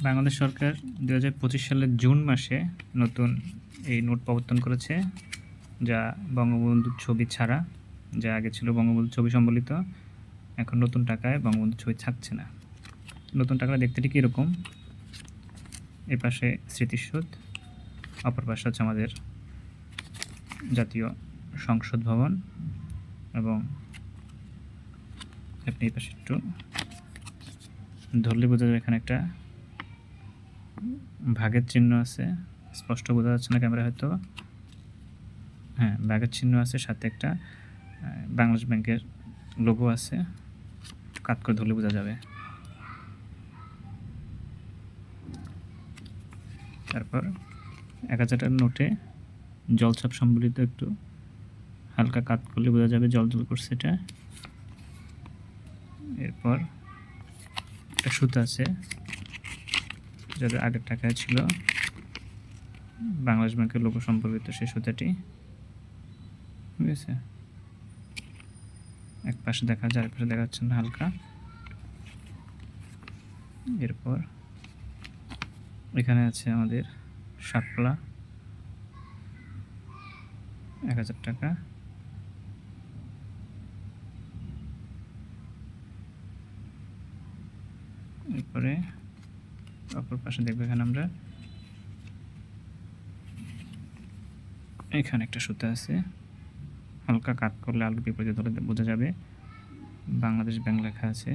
বাংলাদেশ সরকার 2025 সালের জুন মাসে নতুন এই নোট প্রবর্তন করেছে, যা বঙ্গবন্ধুর ছবি ছাড়া, যা আগে ছিল বঙ্গবন্ধুর ছবি সম্বলিত, এখন নতুন টাকায় বঙ্গবন্ধুর ছবি থাকছে না। নতুন টাকাটা দেখতে ঠিক এরকম, এ পাশে স্মৃতিসৌধ, অপর পাশে হচ্ছে আমাদের জাতীয় সংসদ ভবন, এবং আপনি এই পাশে একটু ধরলে বোঝা যাবে এখানে একটা ভাগের চিহ্ন আছে, স্পষ্ট বোঝা যাচ্ছে না ক্যামেরা হয়তো। হ্যাঁ, ভাগের চিহ্ন আছে, সাথে একটা বাংলাদেশ ব্যাংকের লোগো আছে, একটু কাত করে ধরলে বোঝা যাবে। তারপর 1000 টাকার নোটে জলছাপ সম্বলিত একটু হালকা কাত করলে বোঝা যাবে জল জল করছে এটা। এরপর একটা সুতা আছে, যাদের আগের টাকায় ছিল বাংলাদেশ ব্যাংকের লোগো সম্পর্কিত সেই সুতাটি, ঠিক আছে। এক পাশে দেখা যায়, আরেক পাশে দেখা যাচ্ছে না হালকা। এরপর এখানে আছে আমাদের শাপলা 1000 টাকা, এরপরে অপর পাশে দেখবো এখানে আমরা এখানে একটা সুতা আছে, হালকা কাট করলে আলু বিপরীতে ধরে বোঝা যাবে বাংলাদেশ ব্যাংক লেখা আছে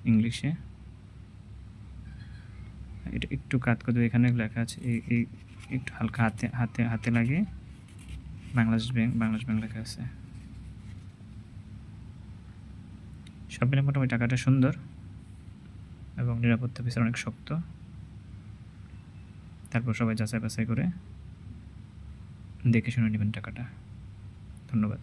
ইংলিশে। এটা একটু কাট করে এখানে লেখা আছে, এই একটু হালকা হাতে হাতে হাতে লাগে বাংলাদেশ ব্যাংক লেখা আছে। সব মিলে মোটামুটি টাকাটা সুন্দর এবং নিরাপত্তা ফিচার অনেক শক্ত। তারপর সবাই যাচাই বাছাই করে দেখে শুনে নেবেন টাকাটা। ধন্যবাদ।